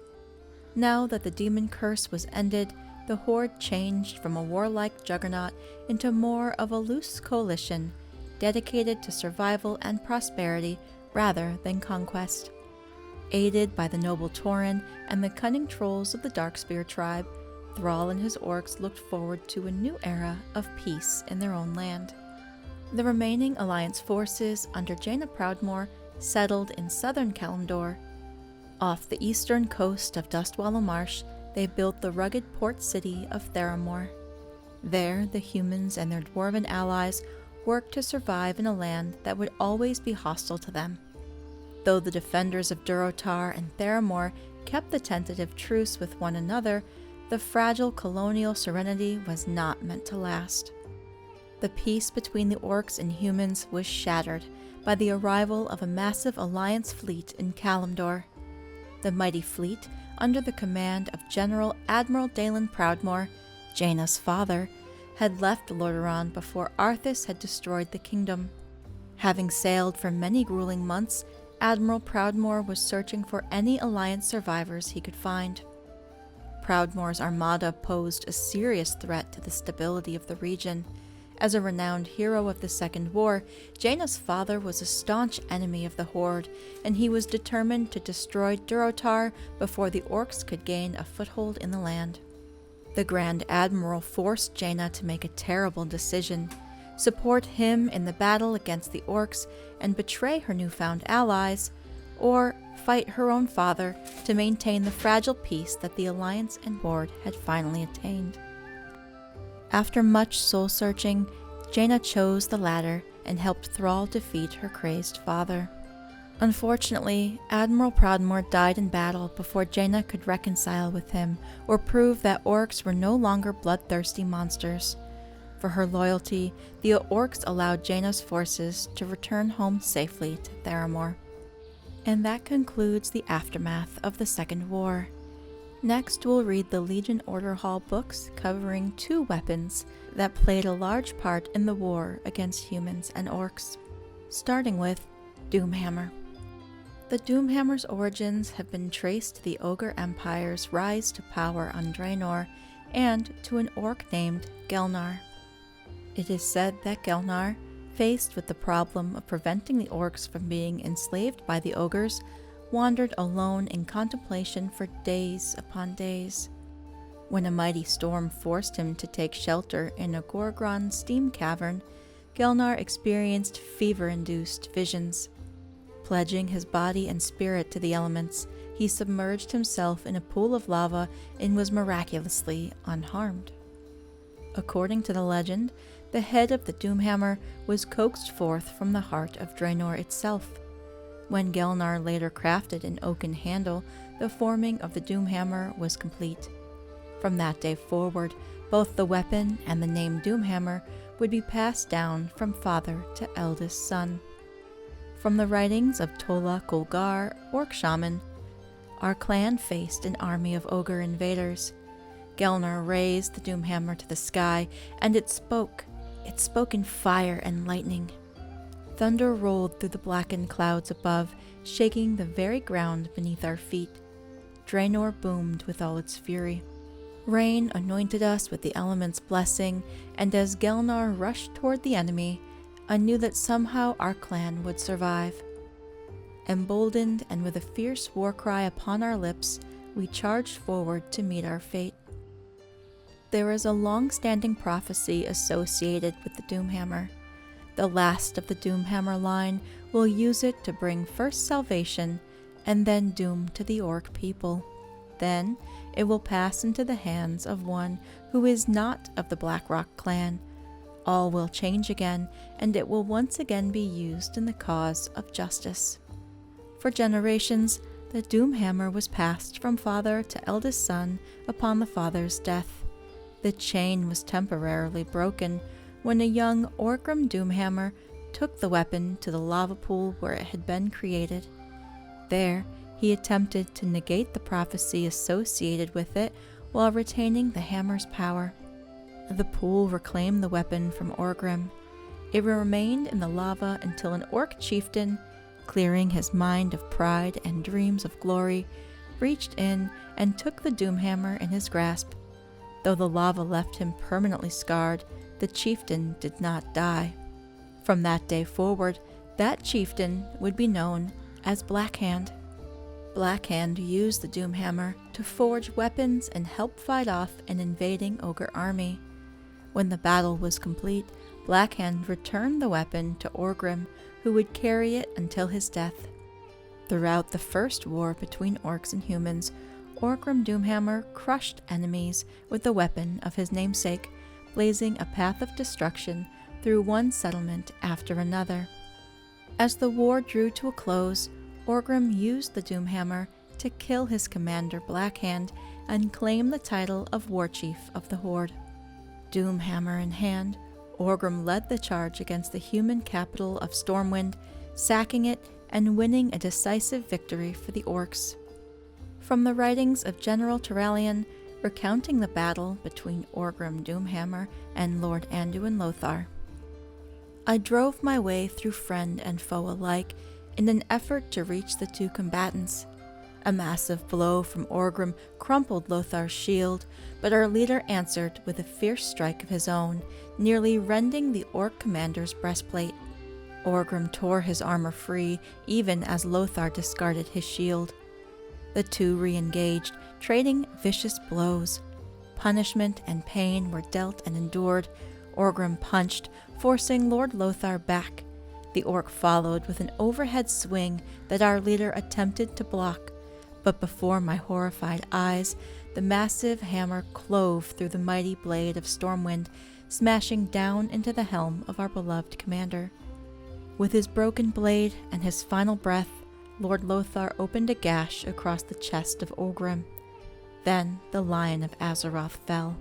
Now that the demon curse was ended, the Horde changed from a warlike juggernaut into more of a loose coalition, dedicated to survival and prosperity rather than conquest. Aided by the noble Tauren and the cunning trolls of the Darkspear tribe, Thrall and his orcs looked forward to a new era of peace in their own land. The remaining Alliance forces under Jaina Proudmoore settled in southern Kalimdor. Off the eastern coast of Dustwallow Marsh, they built the rugged port city of Theramore. There, the humans and their dwarven allies worked to survive in a land that would always be hostile to them. Though the defenders of Durotar and Theramore kept the tentative truce with one another, the fragile colonial serenity was not meant to last. The peace between the orcs and humans was shattered by the arrival of a massive Alliance fleet in Kalimdor. The mighty fleet, under the command of General Admiral Dalen Proudmoore, Jaina's father, had left Lordaeron before Arthas had destroyed the kingdom. Having sailed for many grueling months, Admiral Proudmoore was searching for any Alliance survivors he could find. Proudmoore's armada posed a serious threat to the stability of the region. As a renowned hero of the Second War, Jaina's father was a staunch enemy of the Horde, and he was determined to destroy Durotar before the Orcs could gain a foothold in the land. The Grand Admiral forced Jaina to make a terrible decision: support him in the battle against the Orcs and betray her newfound allies, or fight her own father to maintain the fragile peace that the Alliance and Horde had finally attained. After much soul-searching, Jaina chose the latter and helped Thrall defeat her crazed father. Unfortunately, Admiral Proudmoore died in battle before Jaina could reconcile with him or prove that orcs were no longer bloodthirsty monsters. For her loyalty, the orcs allowed Jaina's forces to return home safely to Theramore. And that concludes the aftermath of the Second War. Next, we'll read the Legion Order Hall books covering 2 weapons that played a large part in the war against humans and orcs, starting with Doomhammer. The Doomhammer's origins have been traced to the Ogre Empire's rise to power on Draenor and to an orc named Gelnar. It is said that Gelnar, faced with the problem of preventing the orcs from being enslaved by the ogres, wandered alone in contemplation for days upon days. When a mighty storm forced him to take shelter in a Gorgon steam cavern, Gelnar experienced fever-induced visions. Pledging his body and spirit to the elements, he submerged himself in a pool of lava and was miraculously unharmed. According to the legend, the head of the Doomhammer was coaxed forth from the heart of Draenor itself. When Gelnar later crafted an oaken handle, the forming of the Doomhammer was complete. From that day forward, both the weapon and the name Doomhammer would be passed down from father to eldest son. From the writings of Tola Kulgar, Orc Shaman, our clan faced an army of ogre invaders. Gelnar raised the Doomhammer to the sky, and it spoke in fire and lightning. Thunder rolled through the blackened clouds above, shaking the very ground beneath our feet. Draenor boomed with all its fury. Rain anointed us with the element's blessing, and as Gelnar rushed toward the enemy, I knew that somehow our clan would survive. Emboldened and with a fierce war cry upon our lips, we charged forward to meet our fate. There is a long-standing prophecy associated with the Doomhammer. The last of the Doomhammer line will use it to bring first salvation and then doom to the orc people. Then it will pass into the hands of one who is not of the Blackrock clan. All will change again, and it will once again be used in the cause of justice. For generations, the Doomhammer was passed from father to eldest son upon the father's death. The chain was temporarily broken when a young Orgrim Doomhammer took the weapon to the lava pool where it had been created. There, he attempted to negate the prophecy associated with it while retaining the hammer's power. The pool reclaimed the weapon from Orgrim. It remained in the lava until an orc chieftain, clearing his mind of pride and dreams of glory, reached in and took the Doomhammer in his grasp. Though the lava left him permanently scarred, the chieftain did not die. From that day forward, that chieftain would be known as Blackhand. Blackhand used the Doomhammer to forge weapons and help fight off an invading ogre army. When the battle was complete, Blackhand returned the weapon to Orgrim, who would carry it until his death. Throughout the first war between orcs and humans, Orgrim Doomhammer crushed enemies with the weapon of his namesake, blazing a path of destruction through one settlement after another. As the war drew to a close, Orgrim used the Doomhammer to kill his commander Blackhand and claim the title of War Chief of the Horde. Doomhammer in hand, Orgrim led the charge against the human capital of Stormwind, sacking it and winning a decisive victory for the Orcs. From the writings of General Turalyon, recounting the battle between Orgrim Doomhammer and Lord Anduin Lothar. I drove my way through friend and foe alike in an effort to reach the two combatants. A massive blow from Orgrim crumpled Lothar's shield, but our leader answered with a fierce strike of his own, nearly rending the Orc commander's breastplate. Orgrim tore his armor free, even as Lothar discarded his shield. The two re-engaged, trading vicious blows. Punishment and pain were dealt and endured. Orgrim punched, forcing Lord Lothar back. The Orc followed with an overhead swing that our leader attempted to block, but before my horrified eyes, the massive hammer clove through the mighty blade of Stormwind, smashing down into the helm of our beloved commander. With his broken blade and his final breath, Lord Lothar opened a gash across the chest of Orgrim. Then the Lion of Azeroth fell,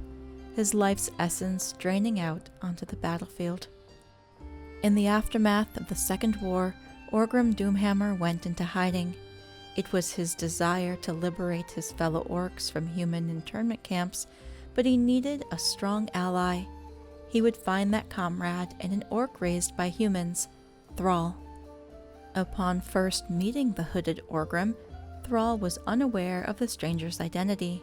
his life's essence draining out onto the battlefield. In the aftermath of the Second War, Orgrim Doomhammer went into hiding. It was his desire to liberate his fellow orcs from human internment camps, but he needed a strong ally. He would find that comrade in an orc raised by humans, Thrall. Upon first meeting the hooded Orgrim, Thrall was unaware of the stranger's identity.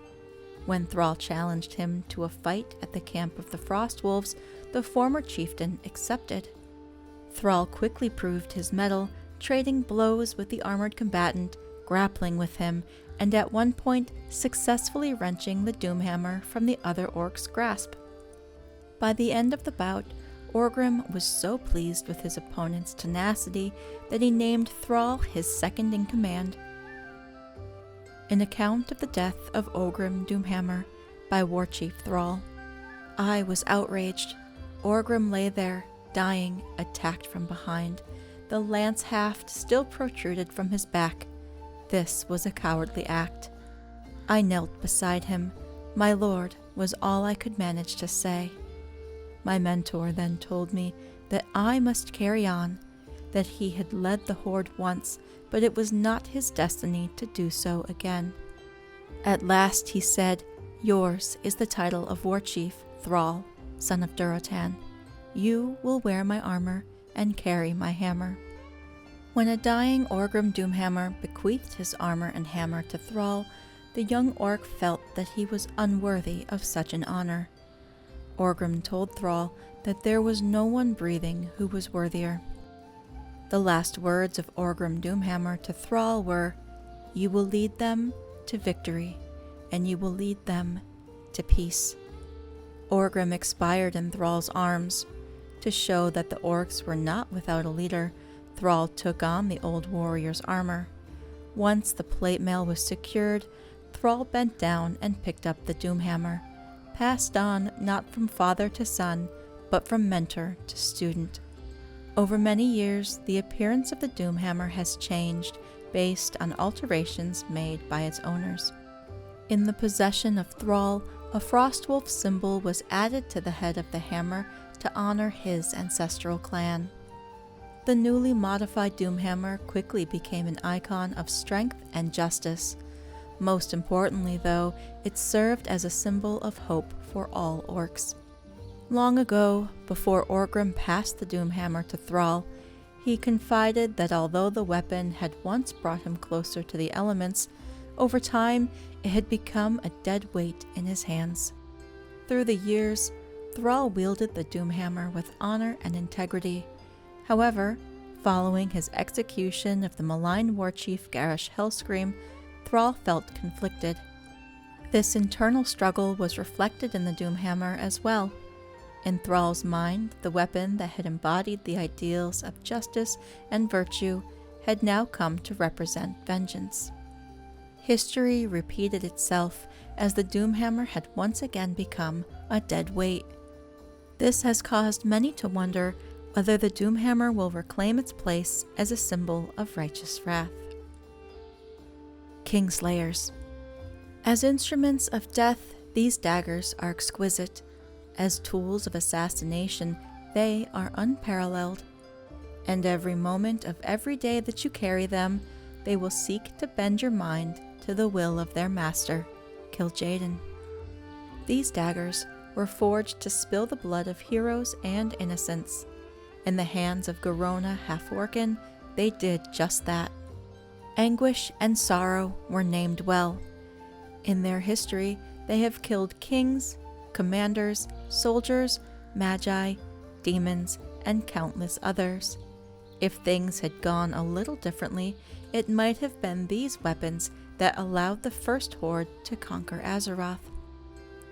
When Thrall challenged him to a fight at the camp of the Frostwolves, the former chieftain accepted. Thrall quickly proved his mettle, trading blows with the armored combatant, grappling with him, and at one point successfully wrenching the Doomhammer from the other orc's grasp. By the end of the bout, Orgrim was so pleased with his opponent's tenacity that he named Thrall his second in command. An account of the death of Orgrim Doomhammer by War Chief Thrall. I was outraged. Orgrim lay there, dying, attacked from behind. The lance haft still protruded from his back. This was a cowardly act. I knelt beside him. My lord was all I could manage to say. My mentor then told me that I must carry on, that he had led the Horde once, but it was not his destiny to do so again. At last he said, "Yours is the title of War Chief, Thrall, son of Durotan. You will wear my armor and carry my hammer." When a dying Orgrim Doomhammer bequeathed his armor and hammer to Thrall, the young orc felt that he was unworthy of such an honor. Orgrim told Thrall that there was no one breathing who was worthier. The last words of Orgrim Doomhammer to Thrall were, "You will lead them to victory, and you will lead them to peace." Orgrim expired in Thrall's arms. To show that the orcs were not without a leader, Thrall took on the old warrior's armor. Once the plate mail was secured, Thrall bent down and picked up the Doomhammer, passed on not from father to son, but from mentor to student. Over many years, the appearance of the Doomhammer has changed based on alterations made by its owners. In the possession of Thrall, a Frostwolf symbol was added to the head of the hammer to honor his ancestral clan. The newly modified Doomhammer quickly became an icon of strength and justice. Most importantly, though, it served as a symbol of hope for all orcs. Long ago, before Orgrim passed the Doomhammer to Thrall, he confided that although the weapon had once brought him closer to the elements, over time it had become a dead weight in his hands. Through the years, Thrall wielded the Doomhammer with honor and integrity. However, following his execution of the malign warchief Garrosh Hellscream, Thrall felt conflicted. This internal struggle was reflected in the Doomhammer as well. In Thrall's mind, the weapon that had embodied the ideals of justice and virtue had now come to represent vengeance. History repeated itself as the Doomhammer had once again become a dead weight. This has caused many to wonder whether the Doomhammer will reclaim its place as a symbol of righteous wrath. Kingslayers. As instruments of death, these daggers are exquisite. As tools of assassination, they are unparalleled. And every moment of every day that you carry them, they will seek to bend your mind to the will of their master, Kil'jaeden. These daggers were forged to spill the blood of heroes and innocents. In the hands of Garona Half-Orcan, they did just that. Anguish and sorrow were named well. In their history, they have killed kings, commanders, soldiers, magi, demons, and countless others. If things had gone a little differently, it might have been these weapons that allowed the first Horde to conquer Azeroth.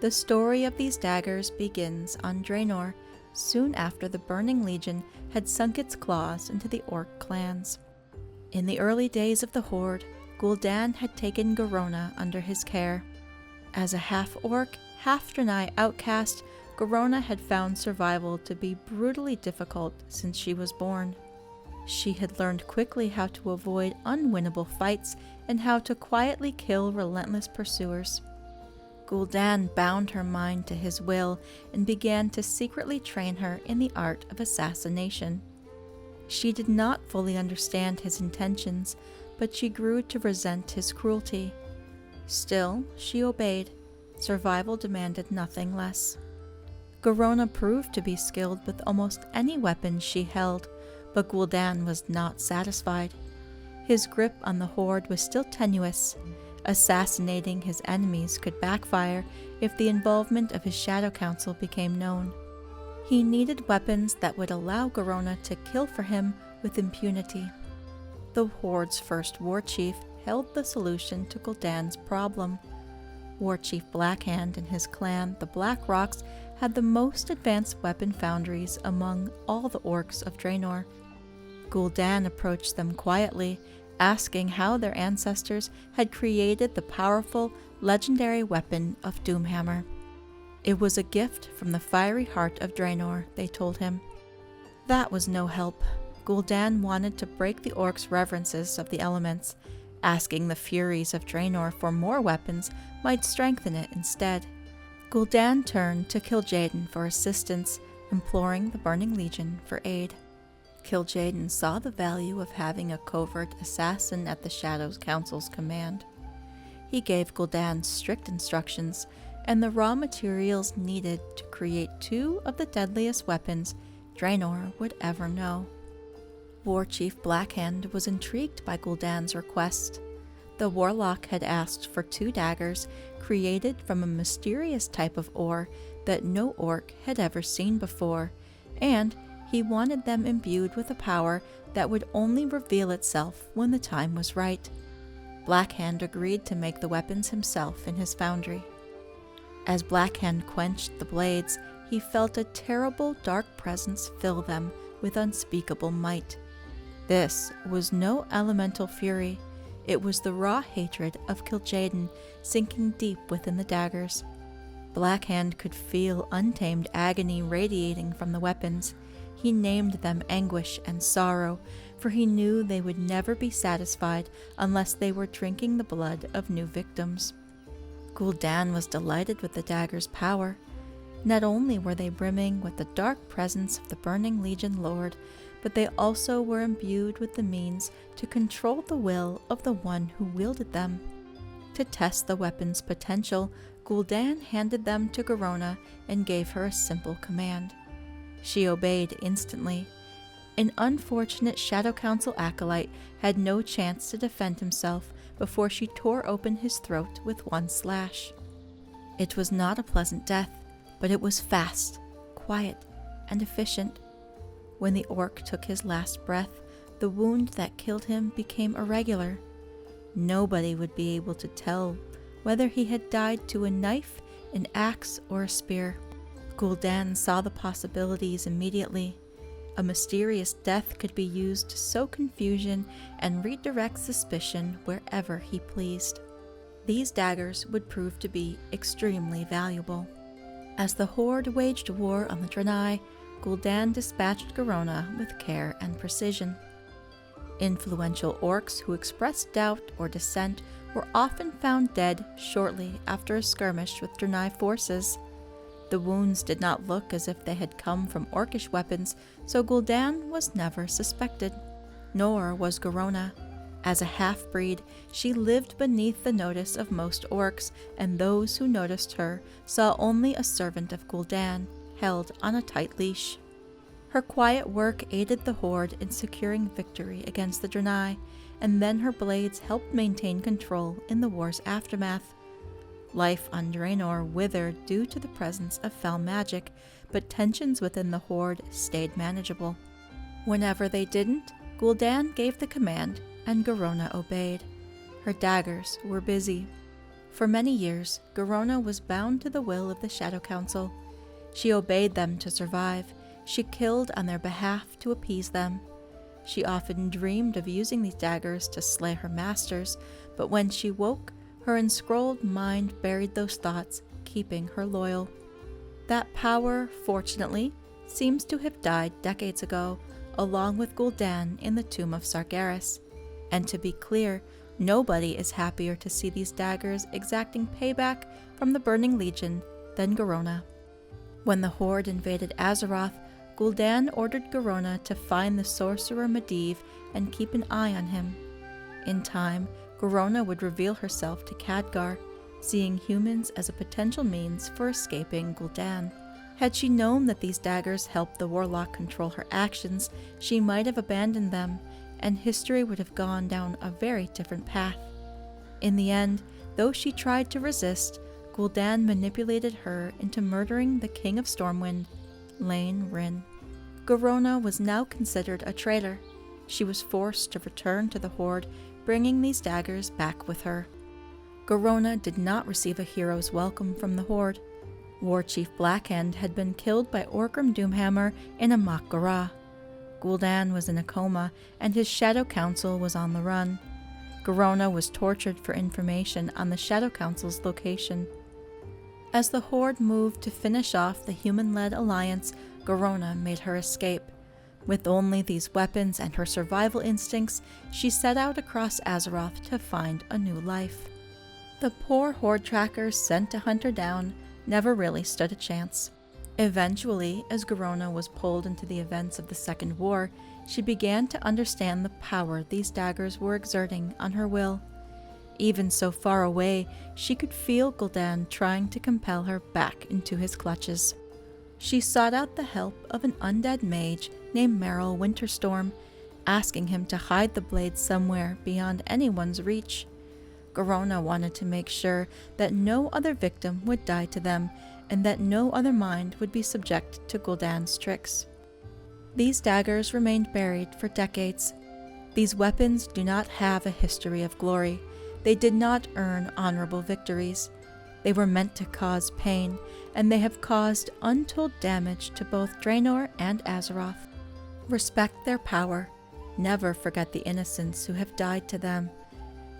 The story of these daggers begins on Draenor, soon after the Burning Legion had sunk its claws into the Orc clans. In the early days of the Horde, Gul'dan had taken Garona under his care. As a half-orc, half-Draenei outcast, Garona had found survival to be brutally difficult since she was born. She had learned quickly how to avoid unwinnable fights and how to quietly kill relentless pursuers. Gul'dan bound her mind to his will and began to secretly train her in the art of assassination. She did not fully understand his intentions, but she grew to resent his cruelty. Still, she obeyed. Survival demanded nothing less. Garona proved to be skilled with almost any weapon she held, but Gul'dan was not satisfied. His grip on the Horde was still tenuous. Assassinating his enemies could backfire if the involvement of his Shadow Council became known. He needed weapons that would allow Garona to kill for him with impunity. The Horde's first warchief held the solution to Gul'dan's problem. Warchief Blackhand and his clan, the Black Rocks, had the most advanced weapon foundries among all the Orcs of Draenor. Gul'dan approached them quietly, asking how their ancestors had created the powerful, legendary weapon of Doomhammer. It was a gift from the fiery heart of Draenor, they told him. That was no help. Gul'dan wanted to break the Orcs' reverences of the elements. Asking the Furies of Draenor for more weapons might strengthen it instead. Gul'dan turned to Kil'jaeden for assistance, imploring the Burning Legion for aid. Kil'jaeden saw the value of having a covert assassin at the Shadows Council's command. He gave Gul'dan strict instructions and the raw materials needed to create 2 of the deadliest weapons Draenor would ever know. Warchief Blackhand was intrigued by Gul'dan's request. The warlock had asked for 2 daggers created from a mysterious type of ore that no orc had ever seen before, and he wanted them imbued with a power that would only reveal itself when the time was right. Blackhand agreed to make the weapons himself in his foundry. As Blackhand quenched the blades, he felt a terrible dark presence fill them with unspeakable might. This was no elemental fury. It was the raw hatred of Kil'jaeden sinking deep within the daggers. Blackhand could feel untamed agony radiating from the weapons. He named them anguish and sorrow, for he knew they would never be satisfied unless they were drinking the blood of new victims. Gul'dan was delighted with the daggers' power. Not only were they brimming with the dark presence of the Burning Legion Lord, but they also were imbued with the means to control the will of the one who wielded them. To test the weapon's potential, Gul'dan handed them to Garona and gave her a simple command. She obeyed instantly. An unfortunate Shadow Council acolyte had no chance to defend himself before she tore open his throat with one slash. It was not a pleasant death. but it was fast, quiet, and efficient. When the orc took his last breath, the wound that killed him became irregular. Nobody would be able to tell whether he had died to a knife, an axe, or a spear. Gul'dan saw the possibilities immediately. A mysterious death could be used to sow confusion and redirect suspicion wherever he pleased. These daggers would prove to be extremely valuable. As the Horde waged war on the Draenor, Gul'dan dispatched Garona with care and precision. Influential orcs who expressed doubt or dissent were often found dead shortly after a skirmish with Draenor forces. The wounds did not look as if they had come from orcish weapons, so Gul'dan was never suspected. Nor was Garona. As a half-breed, she lived beneath the notice of most orcs, and those who noticed her saw only a servant of Gul'dan, held on a tight leash. Her quiet work aided the Horde in securing victory against the Draenor, and then her blades helped maintain control in the war's aftermath. Life on Draenor withered due to the presence of foul magic, but tensions within the Horde stayed manageable. Whenever they didn't, Gul'dan gave the command, and Garona obeyed. Her daggers were busy. For many years, Garona was bound to the will of the Shadow Council. She obeyed them to survive. She killed on their behalf to appease them. She often dreamed of using these daggers to slay her masters, but when she woke, her enscrolled mind buried those thoughts, keeping her loyal. That power, fortunately, seems to have died decades ago, along with Gul'dan in the tomb of Sargeras. And to be clear, nobody is happier to see these daggers exacting payback from the Burning Legion than Garona. When the Horde invaded Azeroth, Gul'dan ordered Garona to find the sorcerer Medivh and keep an eye on him. In time, Garona would reveal herself to Khadgar, seeing humans as a potential means for escaping Gul'dan. Had she known that these daggers helped the warlock control her actions, she might have abandoned them, and history would have gone down a very different path. In the end, though she tried to resist, Gul'dan manipulated her into murdering the King of Stormwind, Lane Rin. Garona was now considered a traitor. She was forced to return to the Horde, bringing these daggers back with her. Garona did not receive a hero's welcome from the Horde. War Chief Blackhand had been killed by Orgrim Doomhammer in a mock Garah. Gul'dan was in a coma, and his Shadow Council was on the run. Garona was tortured for information on the Shadow Council's location. As the Horde moved to finish off the human-led alliance, Garona made her escape. With only these weapons and her survival instincts, she set out across Azeroth to find a new life. The poor Horde trackers sent to hunt her down never really stood a chance. Eventually, as Garona was pulled into the events of the Second War, she began to understand the power these daggers were exerting on her will. Even so far away, she could feel Gul'dan trying to compel her back into his clutches. She sought out the help of an undead mage named Merrill Winterstorm, asking him to hide the blade somewhere beyond anyone's reach. Garona wanted to make sure that no other victim would die to them, and that no other mind would be subject to Gul'dan's tricks. These daggers remained buried for decades. These weapons do not have a history of glory. They did not earn honorable victories. They were meant to cause pain, and they have caused untold damage to both Draenor and Azeroth. Respect their power. Never forget the innocents who have died to them.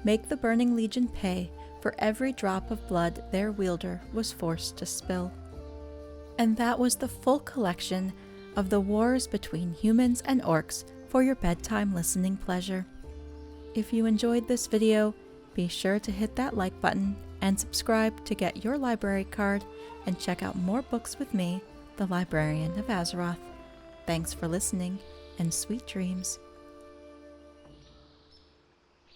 Make the Burning Legion pay for every drop of blood their wielder was forced to spill. And that was the full collection of the wars between humans and orcs for your bedtime listening pleasure. If you enjoyed this video, be sure to hit that like button and subscribe to get your library card and check out more books with me, the Librarian of Azeroth. Thanks for listening, and sweet dreams.